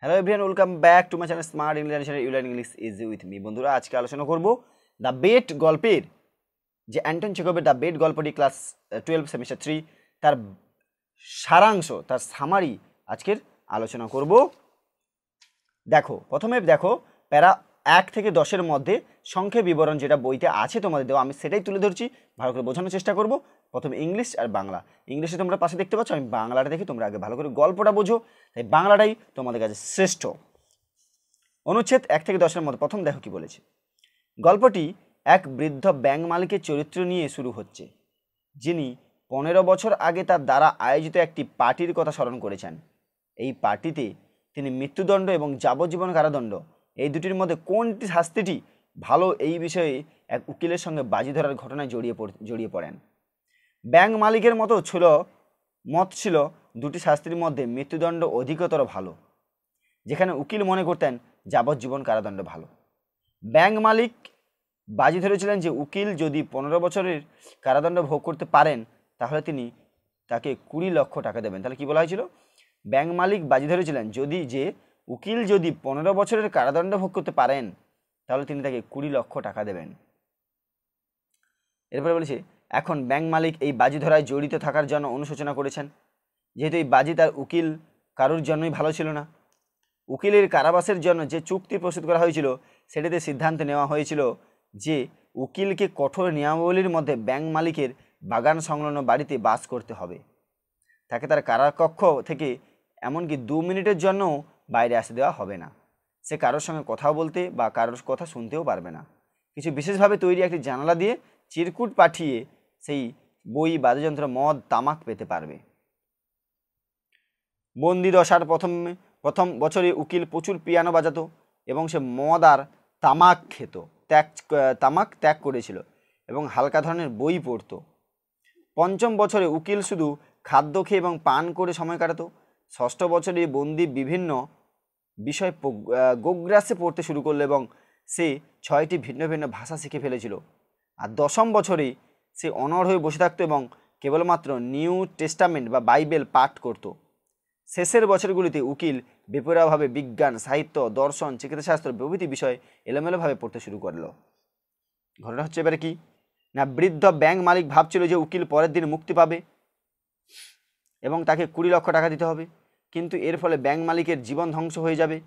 Hello everyone, welcome back to my channel smart English channel you learn English easy with me. বন্ধুরা, আজকে আলোচনা করব the bet গল্পের যে অ্যান্টন চেখভের দ্য বেট গল্পটি ক্লাস 12 সেমিস্টার 3 তার সারাংশ, তার সামারি আজকের আলোচনা করব। প্রথমে দেখো প্যারা 1 থেকে 10-এর মধ্যে সংক্ষেপ বিবরণ যেটা বইতে আছে তোমাদের দেওয়া, আমি সেটাই তুলে ধরছি, ভালো করে বোঝানোর চেষ্টা করব। প্রথমে ইংলিশ আর বাংলা। ইংলিশে তোমরা পাশে দেখতে পাচ্ছ, আমি বাংলাটা দেখি, তোমরা আগে ভালো করে গল্পটা বোঝো, তাই বাংলাটাই তোমাদের কাছে শ্রেষ্ঠ। অনুচ্ছেদ 1 থেকে 10-এর মধ্যে প্রথম দেখো কি বলেছে। গল্পটি এক বৃদ্ধ ব্যাংক মালিকের চরিত্র নিয়ে শুরু হচ্ছে, যিনি 15 বছর আগে তার দ্বারা আয়োজিত একটি পার্টির কথা স্মরণ করেছেন। এই পার্টিতে তিনি মৃত্যুদণ্ড এবং যাবজ্জীবন কারাদণ্ড, এই দুটির মধ্যে কোনটি শাস্তিটি ভালো, এই বিষয়ে এক উকিলের সঙ্গে বাজি ধরার ঘটনায় জড়িয়ে পড়েন। ব্যাংক মালিকের মত ছিল দুটি শাস্তির মধ্যে মৃত্যুদণ্ড অধিকতর ভালো, যেখানে উকিল মনে করতেন যাবজ্জীবন কারাদণ্ড ভালো। ব্যাংক মালিক বাজি ধরেছিলেন যে উকিল যদি 15 বছরের কারাদণ্ড ভোগ করতে পারেন তাহলে তিনি তাকে 20 লক্ষ টাকা দেবেন। তাহলে কি বলা হয়েছিল? ব্যাংক মালিক বাজি ধরেছিলেন উকিল যদি 15 বছরের কারাদণ্ড ভোগ করতে পারেন তাহলে তিনি তাকে 20 লক্ষ টাকা দেবেন। এরপরে বলেছে, এখন ব্যাংক মালিক এই বাজি ধরায় জড়িত থাকার জন্য অনুশোচনা করেছেন, যেহেতু এই বাজি তার উকিল কারোর জন্যই ভালো ছিল না। উকিলের কারাবাসের জন্য যে চুক্তি প্রস্তুত করা হয়েছিল সেটাতে সিদ্ধান্ত নেওয়া হয়েছিল যে উকিলকে কঠোর নিয়মাবলীর মধ্যে ব্যাংক মালিকের বাগান সংলগ্ন বাড়িতে বাস করতে হবে। তাকে তার কারাকক্ষ থেকে এমনকি 2 মিনিটের জন্য বাইরে আসতে দেওয়া হবে না। সে কারোর সঙ্গে কথা বলতে বা কারোর কথা শুনতেও পারবে না। কিছু বিশেষভাবে তৈরি একটি জানালা দিয়ে চিরকুট পাঠিয়ে সেই বই, বাদ্যযন্ত্র, মদ, তামাক পেতে পারবে। বন্দি দশার প্রথম বছরে উকিল প্রচুর পিয়ানো বাজাতো এবং সে মদ আর তামাক ত্যাগ করেছিল এবং হালকা ধরনের বই পড়তো। 5ম বছরে উকিল শুধু খাদ্য খেয়ে এবং পান করে সময় কাটাতো। 6ষ্ঠ বছরে বন্দি বিভিন্ন বিষয় গোগ্রাসে পড়তে শুরু করলো এবং সে 6টি ভিন্ন ভিন্ন ভাষা শিখে ফেলেছিল। আর 10ম বছরে সে অনড় হয়ে বসে থাকতো এবং কেবলমাত্র নিউ টেস্টামেন্ট বা বাইবেল পাঠ করত। শেষের বছরগুলিতে উকিল বেপরোয়াভাবে বিজ্ঞান, সাহিত্য, দর্শন, চিকিৎসাশাস্ত্র প্রভৃতি বিষয় এলোমেলোভাবে পড়তে শুরু করলো। ঘটনা হচ্ছে এবারে কি না, বৃদ্ধ ব্যাংক মালিক ভাবছিল যে উকিল পরের দিন মুক্তি পাবে এবং তাকে 20 লক্ষ টাকা দিতে হবে, কিন্তু এর ফলে ব্যাংক মালিকের জীবন ধ্বংস হয়ে যাবে,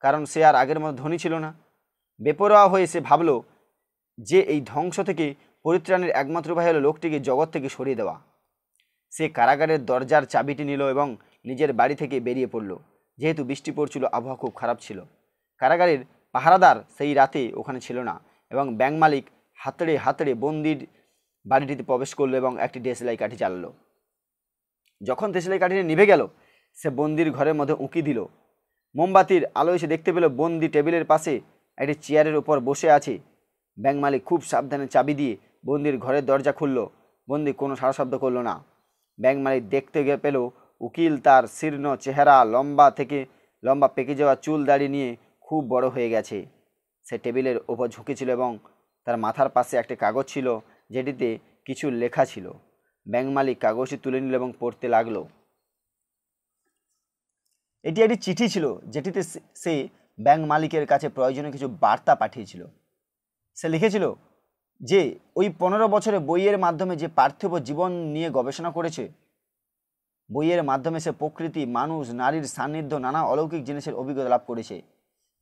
কারণ সে আর আগের মতো ধনী ছিল না। বেপরোয়া হয়ে সে ভাবল যে এই ধ্বংস থেকে পরিত্রাণের একমাত্র উপায় হলো লোকটিকে জগৎ থেকে সরিয়ে দেওয়া। সে কারাগারের দরজার চাবিটি নিল এবং নিজের বাড়ি থেকে বেরিয়ে পড়ল। যেহেতু বৃষ্টি পড়ছিল, আবহাওয়া খুব খারাপ ছিল। কারাগারের পাহারাদার সেই রাতে ওখানে ছিল না এবং ব্যাংক মালিক হাতড়ে বন্দির বাড়িটিতে প্রবেশ করলো এবং একটি দেশলাই কাঠি জ্বালালো। যখন দেশলাই কাঠিটি নিভে গেল, সে বন্দির ঘরের মধ্যে উঁকি দিল। মোমবাতির আলোয় সে দেখতে পেল বন্দি টেবিলের পাশে একটি চেয়ারের উপর বসে আছে। ব্যাংক মালিক খুব সাবধানে চাবি দিয়ে বন্দির ঘরের দরজা খুলল। বন্দি কোনো সাড়া শব্দ করল না। ব্যাংক মালিক দেখতে পেল উকিল তার শীর্ণ চেহারা, লম্বা পেকে যাওয়া চুল দাড়ি নিয়ে খুব বড় হয়ে গেছে। সে টেবিলের ওপর ঝুঁকেছিল এবং তার মাথার পাশে একটি কাগজ ছিল যেটিতে কিছু লেখা ছিল। ব্যাংক মালিক কাগজটি তুলে নিল এবং পড়তে লাগলো। এটি একটি চিঠি ছিল যেটিতে সে ব্যাংক মালিকের কাছে প্রয়োজনীয় কিছু বার্তা পাঠিয়েছিল। সে লিখেছিল যে ওই 15 বছরে বইয়ের মাধ্যমে যে পার্থিব জীবন নিয়ে গবেষণা করেছে, বইয়ের মাধ্যমে সে প্রকৃতি, মানুষ, নারীর সান্নিধ্য, নানা অলৌকিক জিনিসের অভিজ্ঞতা লাভ করেছে,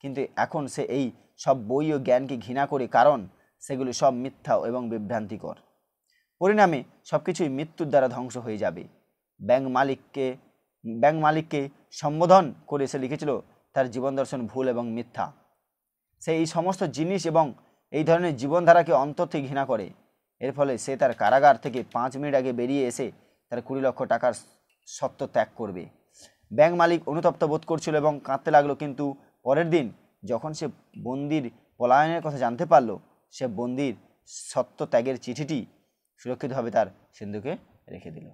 কিন্তু এখন সে এই সব বই ও জ্ঞানকে ঘৃণা করে, কারণ সেগুলি সব মিথ্যা এবং বিভ্রান্তিকর। পরিণামে সব কিছুই মৃত্যুর দ্বারা ধ্বংস হয়ে যাবে। ব্যাংক মালিককে সম্বোধন করে সে লিখেছিল তার জীবন দর্শন ভুল এবং মিথ্যা। সে এই সমস্ত জিনিস এবং এই ধরনের জীবনধারাকে অন্তর থেকে ঘৃণা করে। এর ফলে সে তার কারাগার থেকে 5 মিনিট আগে বেরিয়ে এসে তার 20 লক্ষ টাকার সত্ত্ব ত্যাগ করবে। ব্যাংক মালিক অনুতপ্ত বোধ করছিল এবং কাঁদতে লাগলো, কিন্তু পরের দিন যখন সে বন্দির পলায়নের কথা জানতে পারল, সে বন্দির সত্ত্ব ত্যাগের চিঠিটি সুরক্ষিতভাবে তার সিন্ধুকে রেখে দিল।